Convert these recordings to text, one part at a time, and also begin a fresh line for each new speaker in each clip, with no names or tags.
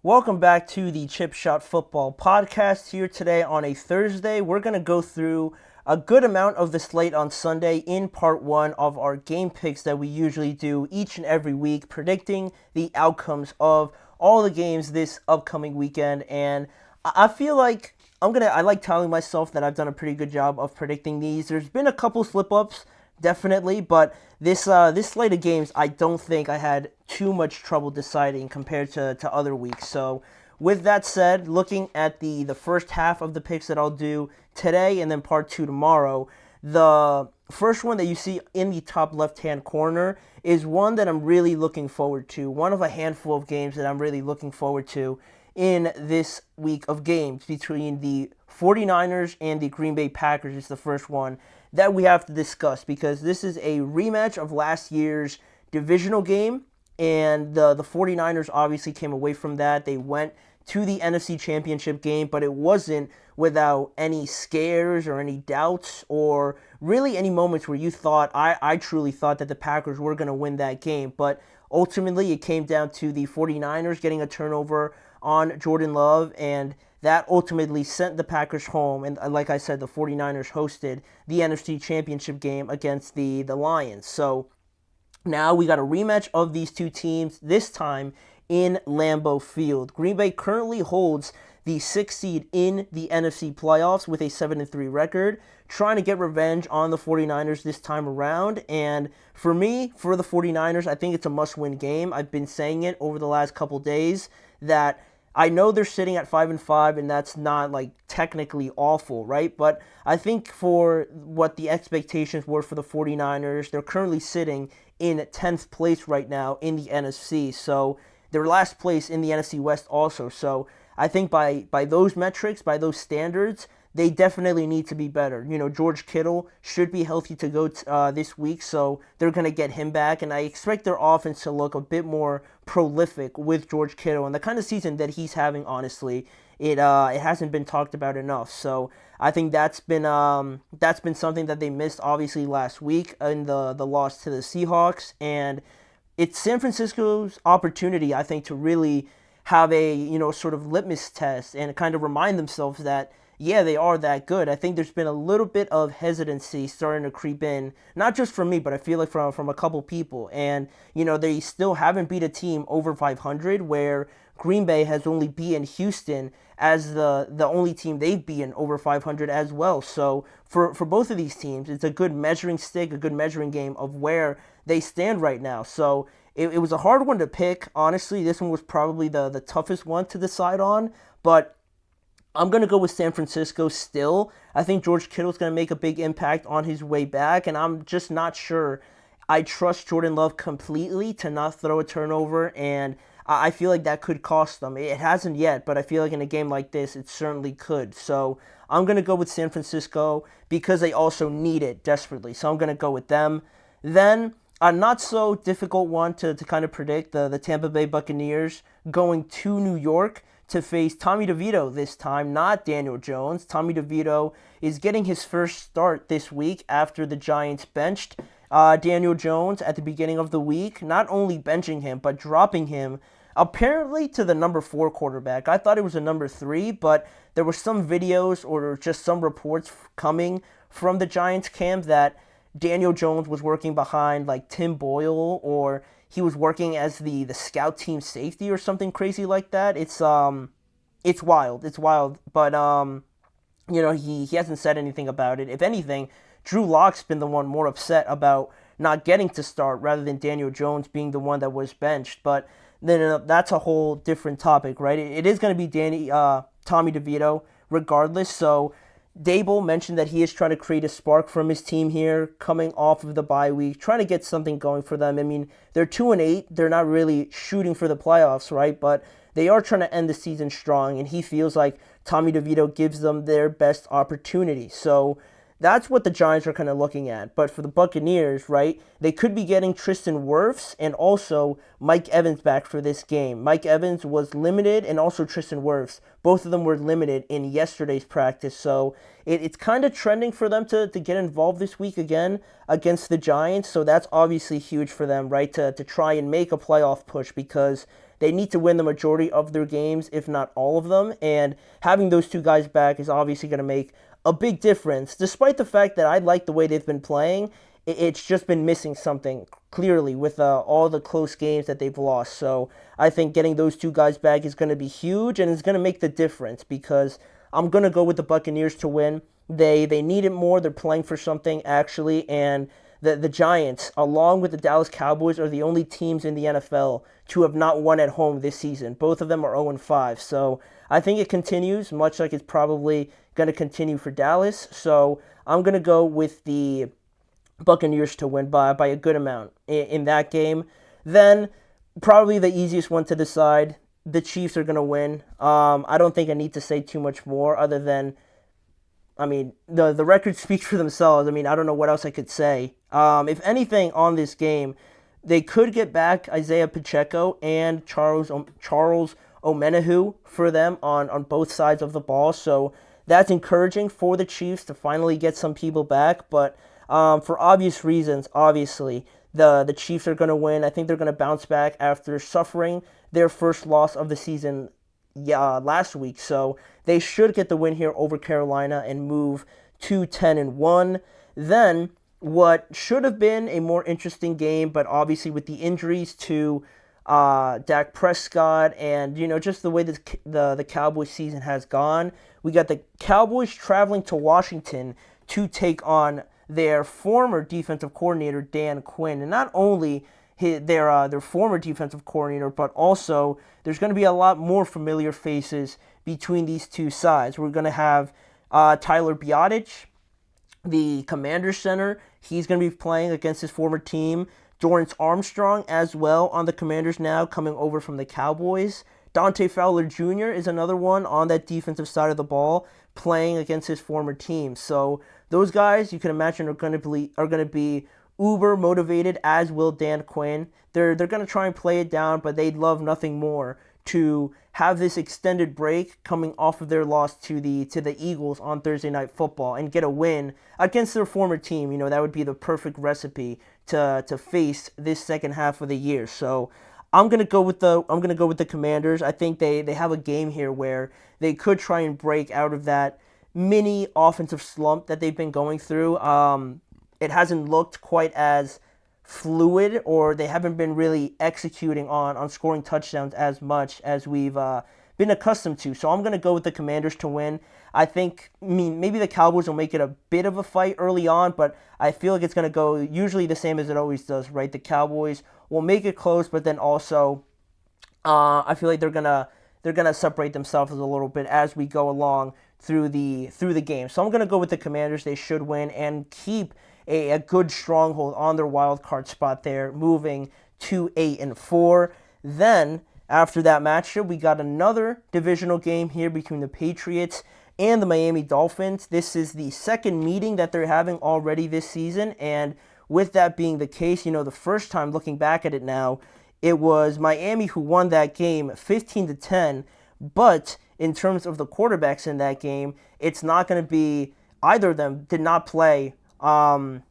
Welcome back to the Chip Shot Football Podcast here today on a Thursday. We're going to go through a good amount of the slate on Sunday in part one of our game picks that we usually do each and every week, predicting the outcomes of all the games this upcoming weekend. And I feel like I like telling myself that I've done a pretty good job of predicting these. There's been a couple slip-ups, definitely, but this slate of games, I don't think I had too much trouble deciding compared to other weeks. So with that said, looking at the first half of the picks that I'll do today and then part two tomorrow, the first one that you see in the top left-hand corner is one that I'm really looking forward to, one of a handful of games that I'm really looking forward to in this week of games between the 49ers and the Green Bay Packers. Is the first one that we have to discuss because this is a rematch of last year's divisional game, and the 49ers obviously came away from that. They went to the NFC Championship game, but it wasn't without any scares or any doubts or really any moments where you thought, I truly thought that the Packers were going to win that game. But ultimately, it came down to the 49ers getting a turnover on Jordan Love, and that ultimately sent the Packers home. And like I said, the 49ers hosted the NFC Championship game against the Lions. So now we got a rematch of these two teams, this time in Lambeau Field. Green Bay currently holds the 6th seed in the NFC playoffs with a 7-3 record, trying to get revenge on the 49ers this time around. And for me, for the 49ers, I think it's a must-win game. I've been saying it over the last couple days that I know they're sitting at 5-5, and that's not like technically awful, right? But I think for what the expectations were for the 49ers, they're currently sitting in 10th place right now in the NFC. So they're last place in the NFC West also. So I think by those metrics, by those standards, they definitely need to be better. You know, George Kittle should be healthy to go this week, so they're going to get him back. And I expect their offense to look a bit more prolific with George Kittle. And the kind of season that he's having, honestly, it hasn't been talked about enough. So I think that's been something that they missed, obviously, last week in the loss to the Seahawks. And it's San Francisco's opportunity, I think, to really have a, sort of litmus test and kind of remind themselves that, yeah, they are that good. I think there's been a little bit of hesitancy starting to creep in, not just from me, but I feel like from a couple people. And, they still haven't beat a team over 500, where Green Bay has only beaten Houston as the only team they've beaten over 500 as well. So for both of these teams, it's a good measuring stick, a good measuring game of where they stand right now. So it was a hard one to pick. Honestly, this one was probably the toughest one to decide on, but I'm going to go with San Francisco still. I think George Kittle's going to make a big impact on his way back, and I'm just not sure I trust Jordan Love completely to not throw a turnover, and I feel like that could cost them. It hasn't yet, but I feel like in a game like this, it certainly could. So I'm going to go with San Francisco because they also need it desperately. So I'm going to go with them. Then a not so difficult one to kind of predict, the Tampa Bay Buccaneers going to New York to face Tommy DeVito this time, not Daniel Jones. Tommy DeVito is getting his first start this week after the Giants benched Daniel Jones at the beginning of the week. Not only benching him, but dropping him apparently to the number 4 quarterback. I thought it was a number 3, but there were some videos or just some reports coming from the Giants camp that Daniel Jones was working behind like Tim Boyle, or he was working as the scout team safety or something crazy like that. It's wild. It's wild. But he hasn't said anything about it. If anything, Drew Lock's been the one more upset about not getting to start rather than Daniel Jones being the one that was benched. But then that's a whole different topic, right? It is going to be Tommy DeVito regardless. So Dable mentioned that he is trying to create a spark from his team here, coming off of the bye week, trying to get something going for them. I mean, they're 2-8. They're not really shooting for the playoffs, right? But they are trying to end the season strong, and he feels like Tommy DeVito gives them their best opportunity. So that's what the Giants are kind of looking at. But for the Buccaneers, right, they could be getting Tristan Wirfs and also Mike Evans back for this game. Mike Evans was limited, and also Tristan Wirfs. Both of them were limited in yesterday's practice. So it's kind of trending for them to get involved this week again against the Giants. So that's obviously huge for them, right, to try and make a playoff push, because they need to win the majority of their games, if not all of them. And having those two guys back is obviously going to make a big difference, despite the fact that I like the way they've been playing. It's just been missing something clearly with all the close games that they've lost. So I think getting those two guys back is going to be huge, and it's going to make the difference because I'm going to go with the Buccaneers to win. They need it more. They're playing for something, actually, and the Giants, along with the Dallas Cowboys, are the only teams in the NFL to have not won at home this season. Both of them are 0-5. So I think it continues, much like it's probably going to continue for Dallas. So I'm going to go with the Buccaneers to win by a good amount in that game. Then probably the easiest one to decide, the Chiefs are going to win. I don't think I need to say too much more other than, I mean, the record speaks for themselves. I mean, I don't know what else I could say. If anything on this game, they could get back Isaiah Pacheco and Charles Omenihu for them on both sides of the ball. So that's encouraging for the Chiefs to finally get some people back. But for obvious reasons, obviously, the Chiefs are going to win. I think they're going to bounce back after suffering their first loss of the season last week. So they should get the win here over Carolina and move to 10-1. Then what should have been a more interesting game, but obviously with the injuries to Dak Prescott and just the way the Cowboys season has gone, we got the Cowboys traveling to Washington to take on their former defensive coordinator Dan Quinn, and not only their former defensive coordinator, but also there's going to be a lot more familiar faces between these two sides. We're going to have Tyler Biadasz, the Commanders center. He's going to be playing against his former team. Dorrance Armstrong as well on the Commanders now, coming over from the Cowboys. Dante Fowler Jr. is another one on that defensive side of the ball, playing against his former team. So those guys, you can imagine, are going to be uber motivated, as will Dan Quinn. They're going to try and play it down, but they'd love nothing more to have this extended break coming off of their loss to the Eagles on Thursday Night Football and get a win against their former team. That would be the perfect recipe to face this second half of the year. So I'm gonna go with the Commanders. I think they have a game here where they could try and break out of that mini offensive slump that they've been going through. It hasn't looked quite as fluid, or they haven't been really executing on scoring touchdowns as much as we've been accustomed to. So I'm going to go with the Commanders to win. I think, maybe the Cowboys will make it a bit of a fight early on, but I feel like it's going to go usually the same as it always does, right? The Cowboys will make it close, but then also I feel like they're gonna separate themselves a little bit as we go along through the game. So I'm gonna go with the Commanders. They should win and keep a good stronghold on their wild card spot there, moving to 8-4. Then after that matchup, we got another divisional game here between the Patriots and the Miami Dolphins. This is the second meeting that they're having already this season, and with that being the case, the first time looking back at it now, it was Miami who won that game 15-10, but in terms of the quarterbacks in that game, it's not going to be, either of them did not play, either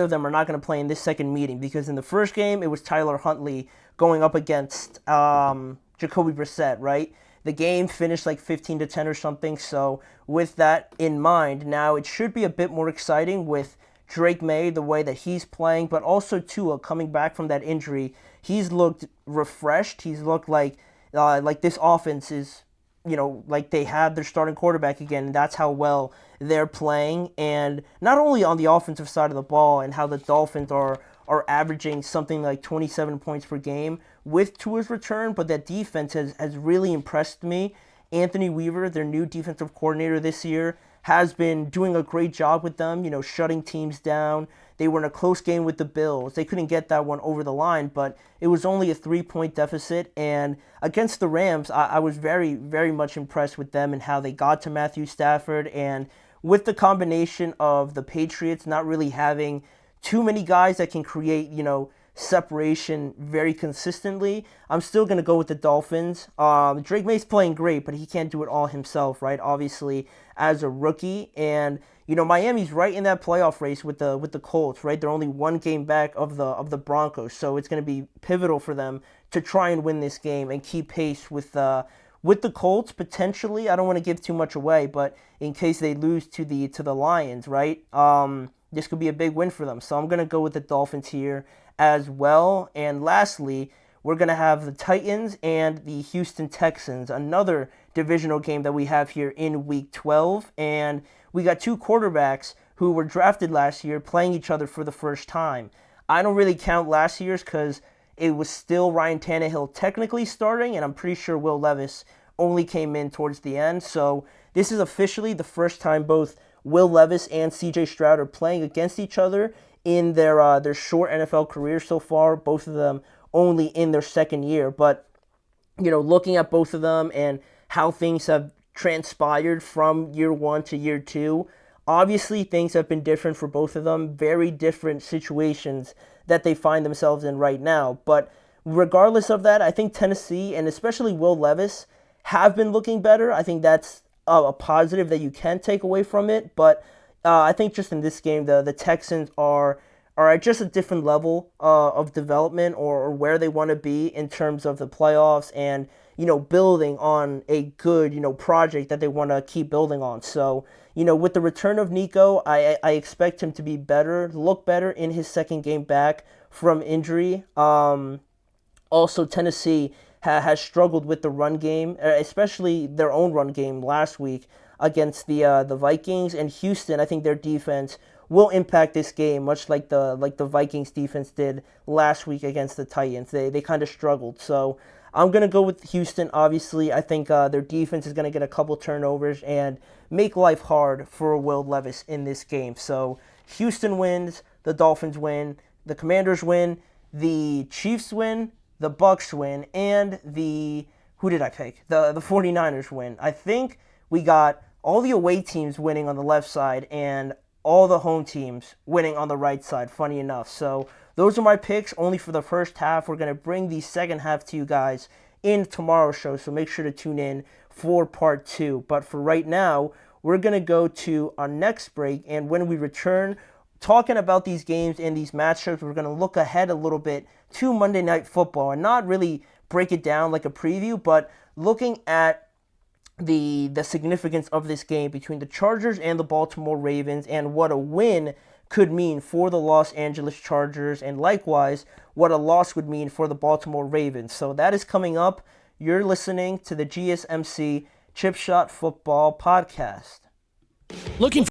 of them are not going to play in this second meeting, because in the first game, it was Tyler Huntley going up against Jacoby Brissett, right? The game finished like 15-10 or something, so with that in mind, now it should be a bit more exciting with Drake May, the way that he's playing, but also Tua coming back from that injury. He's looked refreshed. He's looked like this offense is, like they have their starting quarterback again, and that's how well they're playing. And not only on the offensive side of the ball and how the Dolphins are averaging something like 27 points per game with Tua's return, but that defense has really impressed me. Anthony Weaver, their new defensive coordinator this year, has been doing a great job with them, shutting teams down. They were in a close game with the Bills. They couldn't get that one over the line, but it was only a 3-point deficit. And against the Rams, I was very, very much impressed with them and how they got to Matthew Stafford. And with the combination of the Patriots not really having too many guys that can create, separation very consistently, I'm still going to go with the Dolphins. Drake May's playing great, but he can't do it all himself, right? Obviously, as a rookie. And, Miami's right in that playoff race with the Colts, right? They're only one game back of the Broncos, so it's going to be pivotal for them to try and win this game and keep pace with the Colts potentially. I don't want to give too much away, but in case they lose to the Lions, right? This could be a big win for them. So I'm gonna go with the Dolphins here as well. And lastly, we're gonna have the Titans and the Houston Texans, another divisional game that we have here in Week 12, and we got two quarterbacks who were drafted last year playing each other for the first time. I don't really count last year's because it was still Ryan Tannehill technically starting, and I'm pretty sure Will Levis only came in towards the end. So this is officially the first time both Will Levis and C.J. Stroud are playing against each other in their short NFL careers so far. Both of them only in their second year, but looking at both of them and how things have transpired from year one to year two, obviously things have been different for both of them. Very different situations that they find themselves in right now. But regardless of that, I think Tennessee and especially Will Levis have been looking better. I think that's a positive that you can take away from it. But I think just in this game, the Texans are at just a different level of development or where they want to be in terms of the playoffs and, building on a good, project that they want to keep building on. So, with the return of Nico, I expect him to be better, look better in his second game back from injury. Also, Tennessee has struggled with the run game, especially their own run game last week against the Vikings. And Houston, I think their defense will impact this game, much like the Vikings defense did last week against the Titans. They kind of struggled. So I'm going to go with Houston, obviously. I think their defense is going to get a couple turnovers and make life hard for Will Levis in this game. So Houston wins, the Dolphins win, the Commanders win, the Chiefs win, the Bucks win, and who did I pick? The 49ers win. I think we got all the away teams winning on the left side and all the home teams winning on the right side, funny enough. So those are my picks only for the first half. We're going to bring the second half to you guys in tomorrow's show, so make sure to tune in for part 2. But for right now, we're going to go to our next break, and when we return, talking about these games and these matchups, we're going to look ahead a little bit to Monday Night Football and not really break it down like a preview, but looking at the significance of this game between the Chargers and the Baltimore Ravens and what a win could mean for the Los Angeles Chargers and likewise what a loss would mean for the Baltimore Ravens. So that is coming up. You're listening to the GSMC Chip Shot Football Podcast.
Looking